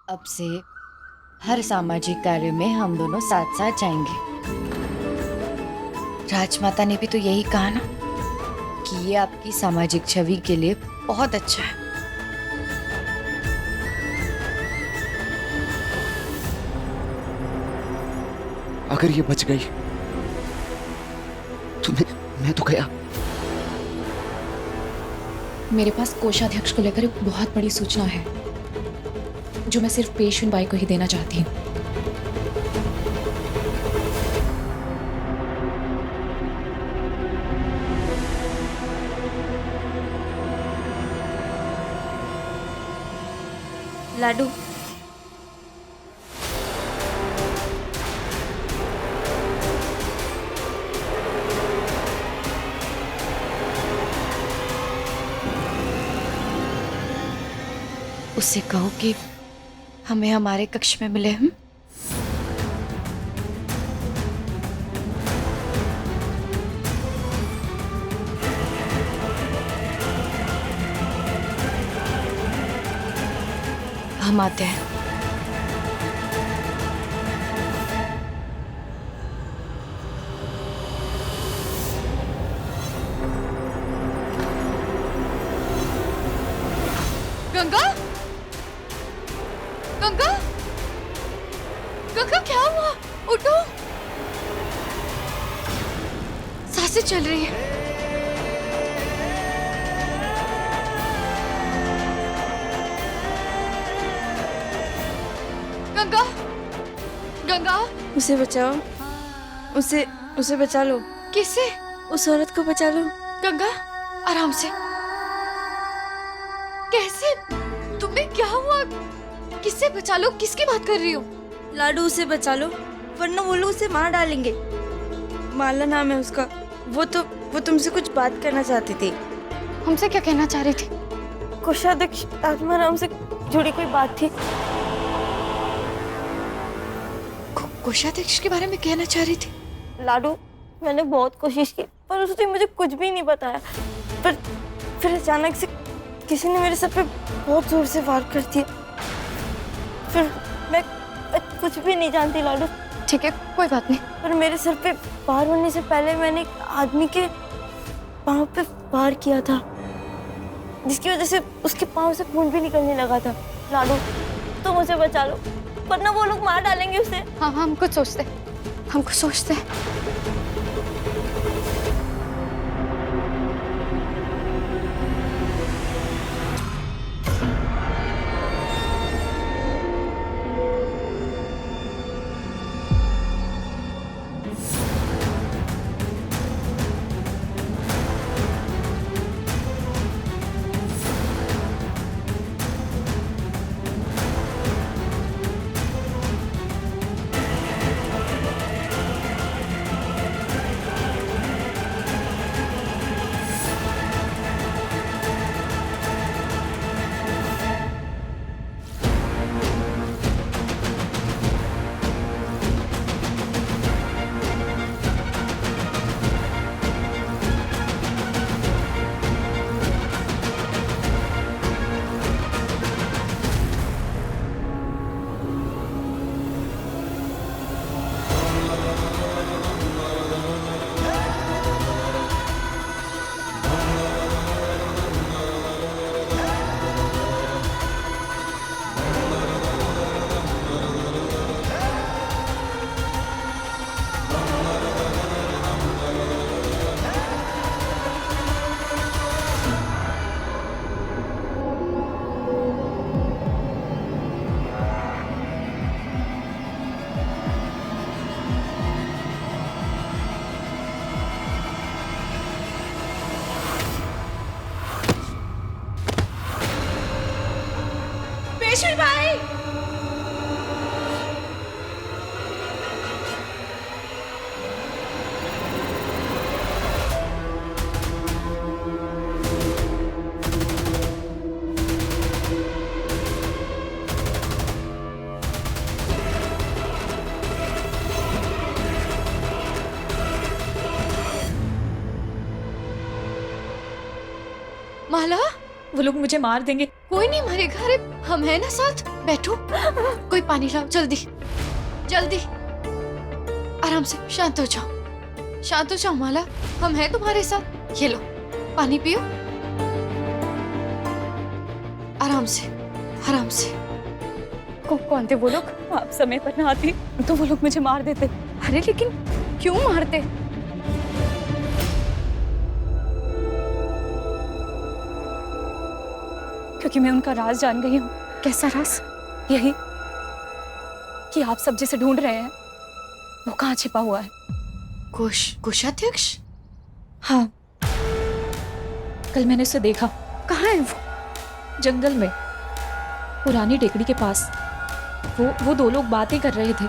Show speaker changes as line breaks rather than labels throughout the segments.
अब से हर सामाजिक कार्य में हम दोनों साथ साथ जाएंगे। राजमाता ने भी तो यही कहा ना कि ये आपकी सामाजिक छवि के लिए बहुत अच्छा है।
अगर ये बच गई तो मैं तो गया।
मेरे पास कोषाध्यक्ष को लेकर एक बहुत बड़ी सूचना है जो मैं सिर्फ पेशवेन बाई को ही देना चाहती हूँ।
लाडू,
उससे कहो कि हमें हमारे कक्ष में मिले हम। हम आते हैं।
गंगा, गंगा, गंगा क्या हुआ? उठो, सांसें चल रही है। गंगा, गंगा,
उसे बचाओ। उसे उसे बचा लो।
किसे?
उस औरत को बचा लो।
गंगा, आराम से। कैसे? तुम्हें क्या हुआ? किससे बचा लो? किसकी बात कर रही हो?
लाडू, उसे बचा लो वरना वो लोग उसे मार डालेंगे। माला नाम है उसका। वो तुमसे कुछ बात करना चाहती थी।
हमसे क्या कहना चाह रही थी?
कोषाध्यक्ष आत्माराम से जुड़ी कोई बात थी।
कोषाध्यक्ष के बारे में कहना चाह रही थी?
लाडू, मैंने बहुत कोशिश की पर उसने मुझे कुछ भी नहीं बताया। पर फिर अचानक से किसी ने मेरे सर पे बहुत जोर से वार कर दिया। फिर मैं कुछ भी नहीं जानती लाडू।
ठीक है, कोई बात नहीं।
पर मेरे सर पे वार होने से पहले मैंने एक आदमी के पाँव पे वार किया था, जिसकी वजह से उसके पाँव से खून भी निकलने लगा था। लाडू, तुम उसे बचा लो वरना वो लोग मार डालेंगे उसे।
हाँ, हम कुछ सोचते हैं। पेशवेन भाई, माला, वो लोग मुझे मार देंगे। कोई नहीं मरेगा, अरे हम हैं ना साथ।
बैठो, कोई पानी लाओ, जल्दी जल्दी। आराम से, शांत हो जाओ, शांत हो जाओ माला, हम हैं तुम्हारे साथ। ये लो पानी पियो, आराम से आराम से।
कौन थे वो लोग? आप समय पर ना आती तो वो लोग मुझे मार देते।
अरे लेकिन क्यों मारते?
क्योंकि मैं उनका राज जान गई हूँ। कैसा राज? यही कि आप सब जिसे ढूंढ रहे हैं वो कहाँ छिपा हुआ है।
कोषाध्यक्ष?
हाँ, कल मैंने उसे देखा।
कहाँ है वो?
जंगल में, पुरानी टेकड़ी के पास। वो दो लोग बातें कर रहे थे।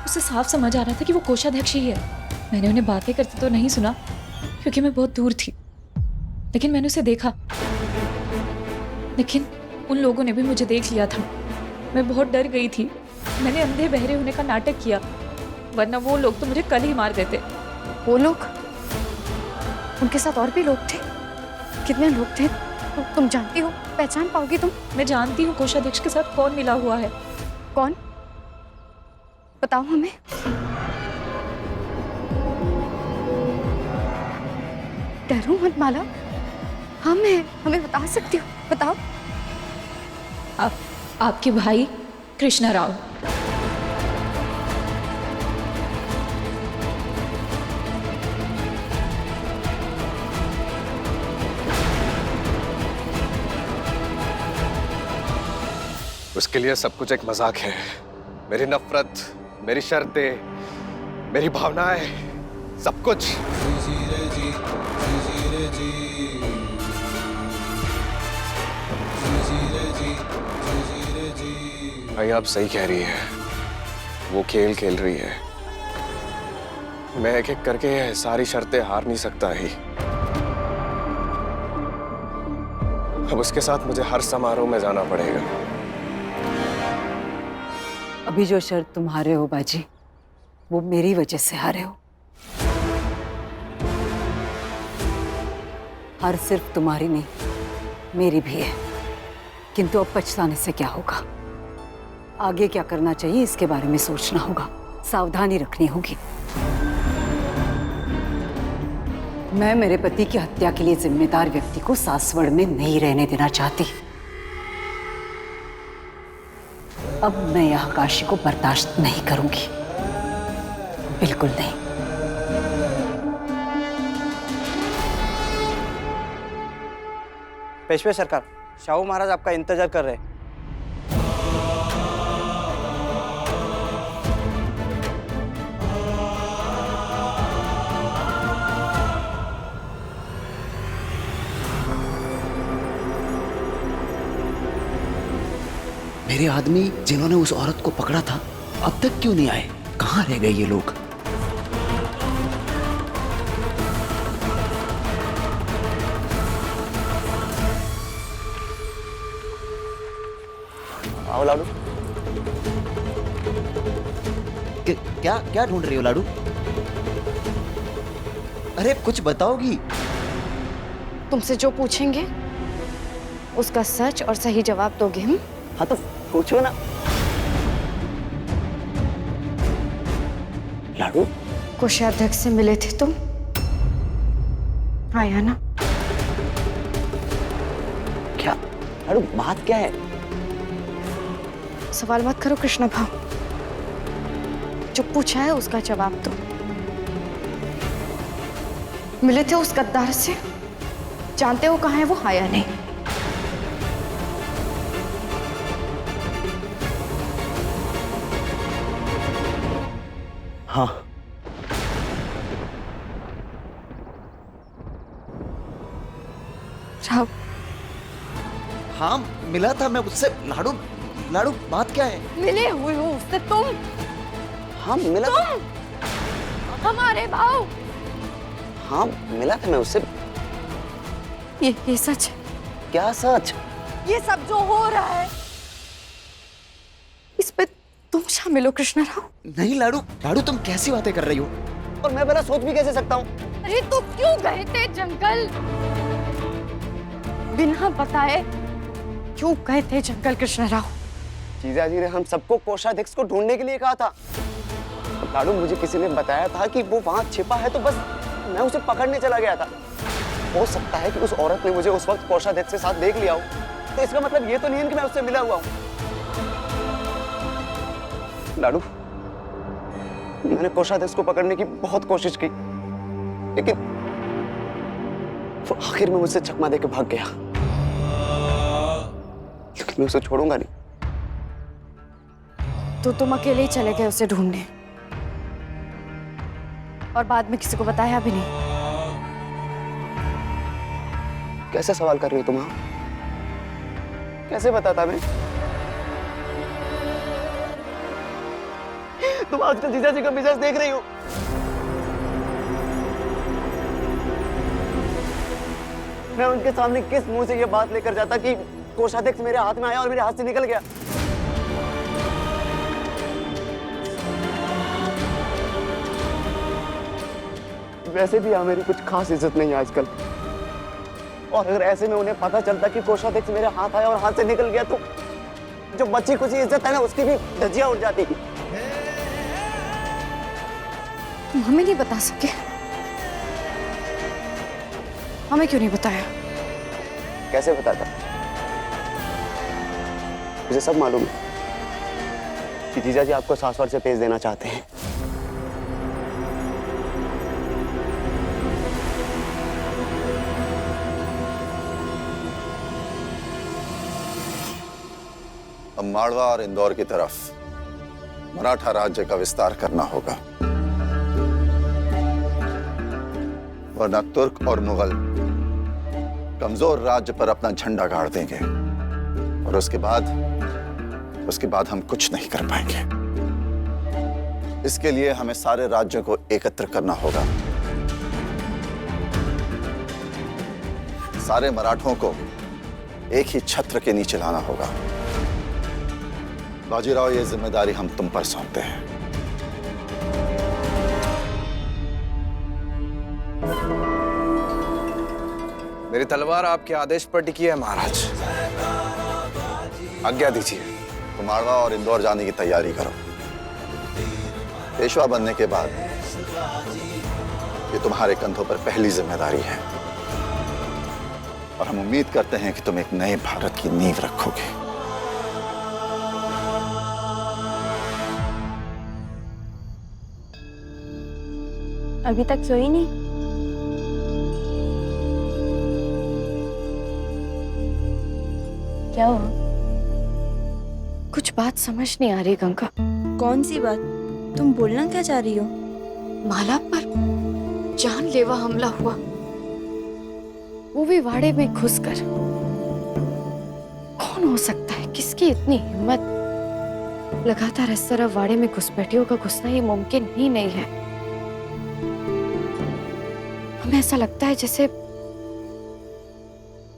उसे साफ समझ आ रहा था कि वो कोषाध्यक्ष ही है। मैंने उन्हें बातें करते तो नहीं सुना क्योंकि मैं बहुत दूर थी, लेकिन मैंने उसे देखा। लेकिन उन लोगों ने भी मुझे देख लिया था। मैं बहुत डर गई थी। मैंने अंधे बहरे होने का नाटक किया, वरना वो लोग तो मुझे कल ही मार देते।
वो लोग? उनके साथ और भी लोग थे? कितने लोग थे? तुम जानती हो? पहचान पाओगी तुम?
मैं जानती हूँ कोषाध्यक्ष के साथ कौन मिला हुआ है।
कौन? बताओ हमें। डरो मत माला, हम हैं, हमें बता सकती हो, बताओ।
आपके भाई कृष्णा राव।
उसके लिए सब कुछ एक मजाक है। मेरी नफरत, मेरी शर्तें, मेरी भावनाएं, सब कुछ। भाई आप सही कह रही है, वो खेल खेल रही है। मैं एक एक करके सारी शर्तें हार नहीं सकता ही। अब उसके साथ मुझे हर समारोह में जाना पड़ेगा।
अभी जो शर्त तुम हारे हो बाजी, वो मेरी वजह से हारे हो। हार सिर्फ तुम्हारी नहीं, मेरी भी है। किंतु अब पछताने से क्या होगा? आगे क्या करना चाहिए इसके बारे में सोचना होगा, सावधानी रखनी होगी। मैं मेरे पति की हत्या के लिए जिम्मेदार व्यक्ति को सासवड़ में नहीं रहने देना चाहती। अब मैं यह काशी को बर्दाश्त नहीं करूंगी, बिल्कुल नहीं।
पेशवे सरकार, शाहू महाराज आपका इंतजार कर रहे हैं।
मेरे आदमी जिन्होंने उस औरत को पकड़ा था अब तक क्यों नहीं आए? कहाँ रह गए ये लोग?
आओ लाडू।
क्या क्या ढूंढ रही हो लाडू? अरे कुछ बताओगी?
तुमसे जो पूछेंगे उसका सच और सही जवाब दोगे हम?
हाँ तो पूछो ना लाडू।
कोषाध्यक्ष से मिले थे तुम? आया ना?
क्या लाडू, बात क्या है?
सवाल मत करो कृष्णा भाव, जो पूछा है उसका जवाब दो। मिले थे उस गद्दार से? जानते हो कहाँ है वो? आया नहीं?
हाँ।
राव,
हाँ मिला था मैं उससे। लाडू लाडू बात क्या है?
मिले हुए हो उससे तुम?
हाँ मिला।
तुम हमारे भाव?
हाँ मिला था मैं उससे।
ये सच है?
क्या सच?
ये सब जो हो रहा है इस पे तुम शामिल हो कृष्णा राव?
नहीं लाडू, लाडू तुम कैसी बातें कर रही हो?
और मैं बिना सोच भी कैसे सकता हूँ?
अरे तो क्यों गए थे जंगल बिना बताए? क्यों गए थे जंगल कृष्णा राव?
जीजा जी ने हम सबको कोषाध्यक्ष को ढूंढने के लिए कहा था। लाडू, मुझे किसी ने बताया था कि वो वहां छिपा है, तो बस मैं उसे पकड़ने चला गया था। हो सकता है कि उस औरत ने मुझे उस वक्त कोषाध्यक्ष के साथ देख लिया हो, तो इसका मतलब ये तो नहीं है कि मैं उससे मिला हुआ हूं। लाडू, मैंने कोषाध्यक्ष को पकड़ने की बहुत कोशिश की, लेकिन वो आखिर में मुझसे चकमा देके भाग गया। लेकिन मैं उसे छोड़ूंगा नहीं।
तो तुम अकेले ही चले गए उसे ढूंढने और बाद में किसी को बताया भी नहीं?
कैसे सवाल कर रही हो तुम? हाँ, कैसे बताता मैं? तुम आजकल जीजा जी का मिजाज देख रही हो। मैं उनके सामने किस मुंह से ये बात लेकर जाता कि कोषाध्यक्ष मेरे हाथ में आया और मेरे हाथ से निकल गया। वैसे भी यहाँ मेरी कुछ खास इज्जत नहीं है आजकल, और अगर ऐसे में उन्हें पता चलता कि कोषाध्यक्ष मेरे हाथ आया और हाथ से निकल गया, तो जो बची कुछ इज्जत है ना, उसकी भी धज्जियां उड़ जाती।
तुम हमें नहीं बता सके? हमें क्यों नहीं बताया?
कैसे बताता? मुझे सब मालूम है कि जीजा जी आपको सासवार से भेज देना चाहते हैं।
अब माड़वा और इंदौर की तरफ मराठा राज्य का विस्तार करना होगा, वरना तुर्क और मुगल कमजोर राज्य पर अपना झंडा गाड़ देंगे और उसके बाद हम कुछ नहीं कर पाएंगे। इसके लिए हमें सारे राज्यों को एकत्र करना होगा। सारे मराठों को एक ही छत्र के नीचे लाना होगा। बाजीराव, ये जिम्मेदारी हम तुम पर सौंपते हैं।
मेरी तलवार आपके आदेश पर टिकी है महाराज। आज्ञा दीजिए।
तो माड़वा और इंदौर जाने की तैयारी करो। पेशवा बनने के बाद ये तुम्हारे कंधों पर पहली जिम्मेदारी है, और हम उम्मीद करते हैं कि तुम एक नए भारत की नींव रखोगे।
अभी तक सोई नहीं? क्या हुआ? कुछ बात समझ नहीं आ रही गंगा।
कौन सी बात? तुम बोलना क्या चाह रही हो?
माला पर जानलेवा हमला हुआ,
वो भी वाड़े में घुसकर। कौन हो सकता है? किसकी इतनी हिम्मत? लगातार इस तरह वाड़े में घुसपैठियों का घुसना ये मुमकिन ही नहीं है। हमें ऐसा लगता है जैसे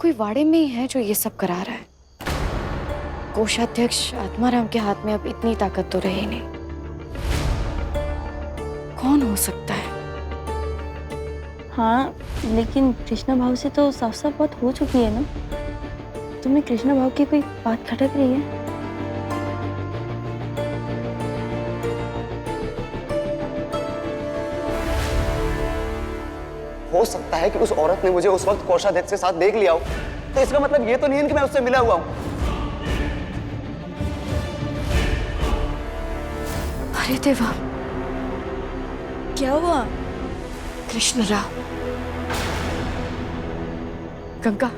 कोई वाड़े में ही है जो ये सब करा रहा है। कोषाध्यक्ष आत्माराम के हाथ में अब इतनी ताकत तो रही नहीं। कौन हो सकता है?
हाँ, लेकिन कृष्णा भाव से तो साफ साफ बात हो चुकी है ना। तुम्हें कृष्णा भाव की कोई बात खटक रही है?
हो सकता है कि उस औरत ने मुझे उस वक्त कोषाध्यक्ष के साथ देख लिया हो, तो इसका मतलब ये तो नहीं है कि मैं उससे मिला हुआ हूं।
अरे देवा,
क्या हुआ?
कृष्णराव। गंगा,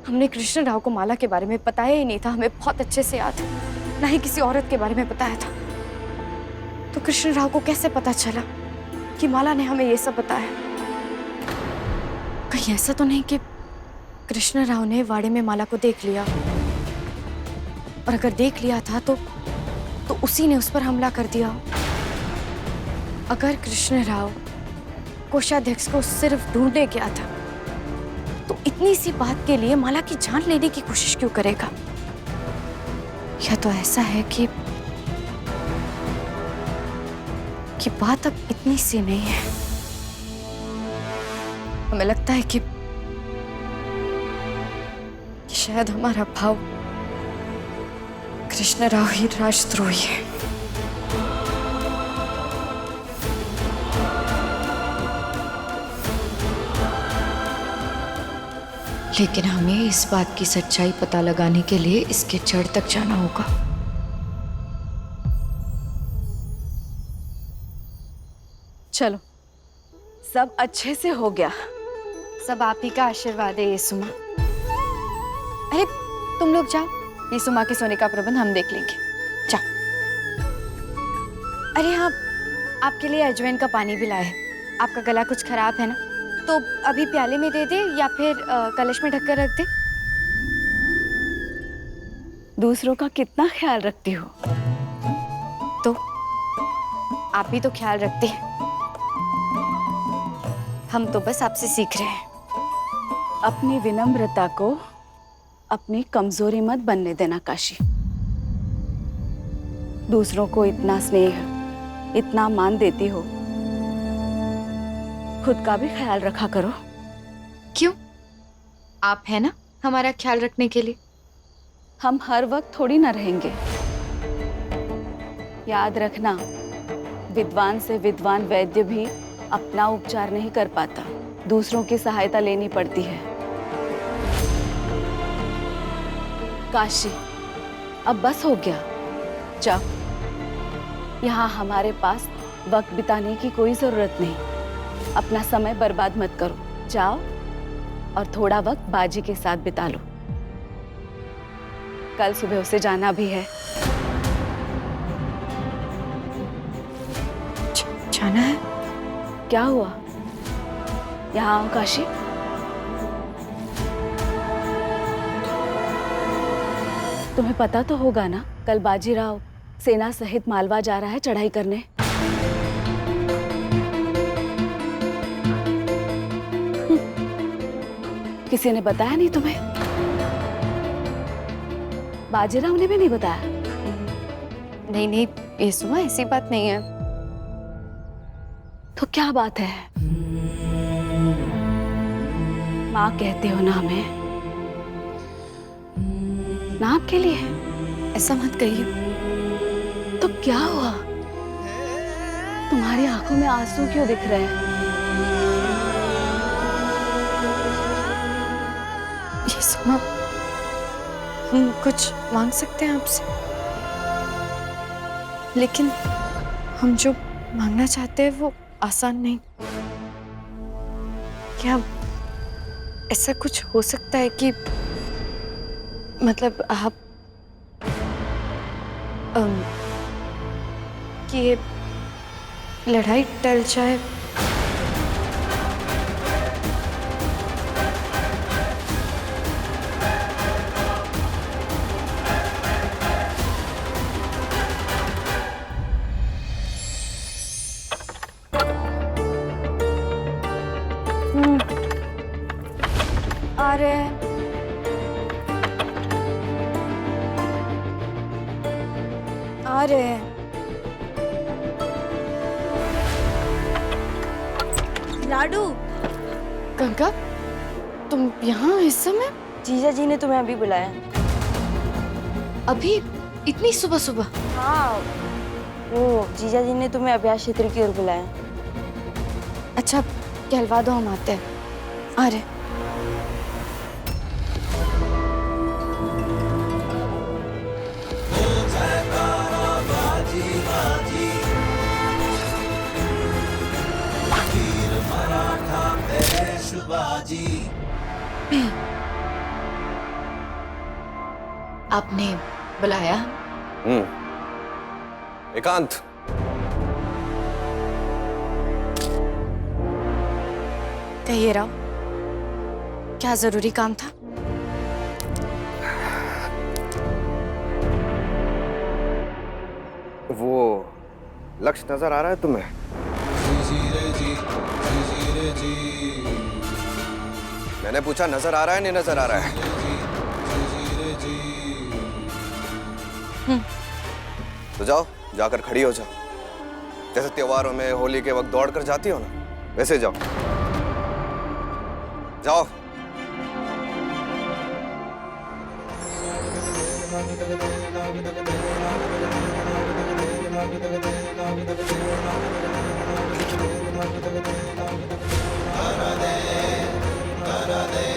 हमने कृष्णराव को माला के बारे में बताया ही नहीं था। हमें बहुत अच्छे से याद है, ना ही किसी औरत के बारे में बताया था। तो कृष्णराव को कैसे पता चला कि माला ने हमें ये सब बताया? कहीं ऐसा तो नहीं कि कृष्णराव ने वाड़े में माला को देख लिया, और अगर देख लिया था तो उसी ने उस पर हमला कर दिया। अगर कृष्णराव कोषाध्यक्ष को सिर्फ ढूंढने गया था, तो इतनी सी बात के लिए माला की जान लेने की कोशिश क्यों करेगा? या तो ऐसा है कि बात अब इतनी सी नहीं है। हमें लगता है कि शायद हमारा भाव
कृष्ण राव ही राजद्रोही है। लेकिन हमें इस बात की सच्चाई पता लगाने के लिए इसके जड़ तक जाना होगा।
चलो, सब अच्छे से हो गया।
सब आप ही का आशीर्वाद है येसुमा। अरे तुम लोग जाओ, येसुमा के सोने का प्रबंध हम देख लेंगे। जाओ। अरे हाँ, आपके लिए अजवाइन का पानी भी लाए हैं। आपका गला कुछ खराब है ना, तो अभी प्याले में दे दे या फिर कलश में ढककर रख दे।
दूसरों का कितना ख्याल रखती हो।
तो आप भी तो ख्याल रखते हैं। हम तो बस आपसे सीख रहे हैं।
अपनी विनम्रता को अपनी कमजोरी मत बनने देना काशी। दूसरों को इतना स्नेह, इतना मान देती हो, खुद का भी ख्याल रखा करो।
क्यों? आप है ना हमारा ख्याल रखने के लिए।
हम हर वक्त थोड़ी ना रहेंगे। याद रखना, विद्वान से विद्वान वैद्य भी अपना उपचार नहीं कर पाता, दूसरों की सहायता लेनी पड़ती है। काशी, अब बस हो गया, जाओ। यहाँ हमारे पास वक्त बिताने की कोई जरूरत नहीं। अपना समय बर्बाद मत करो, जाओ और थोड़ा वक्त बाजी के साथ बिता लो। कल सुबह उसे जाना भी है।
जाना है?
क्या हुआ? यहाँ आओ काशी। तुम्हें पता तो होगा ना, कल बाजीराव सेना सहित मालवा जा रहा है चढ़ाई करने। किसी ने बताया नहीं तुम्हें? बाजीराव ने भी नहीं बताया?
नहीं नहीं येसुमा, ऐसी बात नहीं है।
तो क्या बात है? माँ कहते हो ना हमें, नाम के लिए।
ऐसा मत कहिए।
तो क्या हुआ? तुम्हारी आंखों में आंसू क्यों दिख रहे हैं?
येसुमा, हम कुछ मांग सकते हैं आपसे, लेकिन हम जो मांगना चाहते हैं वो आसान नहीं। क्या ऐसा कुछ हो सकता है कि मतलब आप कि ये लड़ाई टल जाए? आ रहे हैं। आ रहे हैं।
लाडू,
गंगा, तुम यहाँ इस समय?
जीजा जी ने तुम्हें अभी बुलाया।
अभी? इतनी सुबह सुबह?
हाँ, वो जीजा जी ने तुम्हें अभ्यास क्षेत्र की ओर बुलाया।
अच्छा, कहलवा दो, हम आते हैं। आ रहे। आपने बुलाया?
एकांत,
कहिए राव, क्या जरूरी काम था?
वो लक्ष्य नजर आ रहा है तुम्हें? मैंने पूछा नजर आ रहा है, नहीं नजर आ रहा है? तो जाओ, जाकर खड़ी हो जाओ। जैसे त्योहारों में होली के वक्त दौड़ कर जाती हो ना, वैसे जाओ। जाओ।
राधे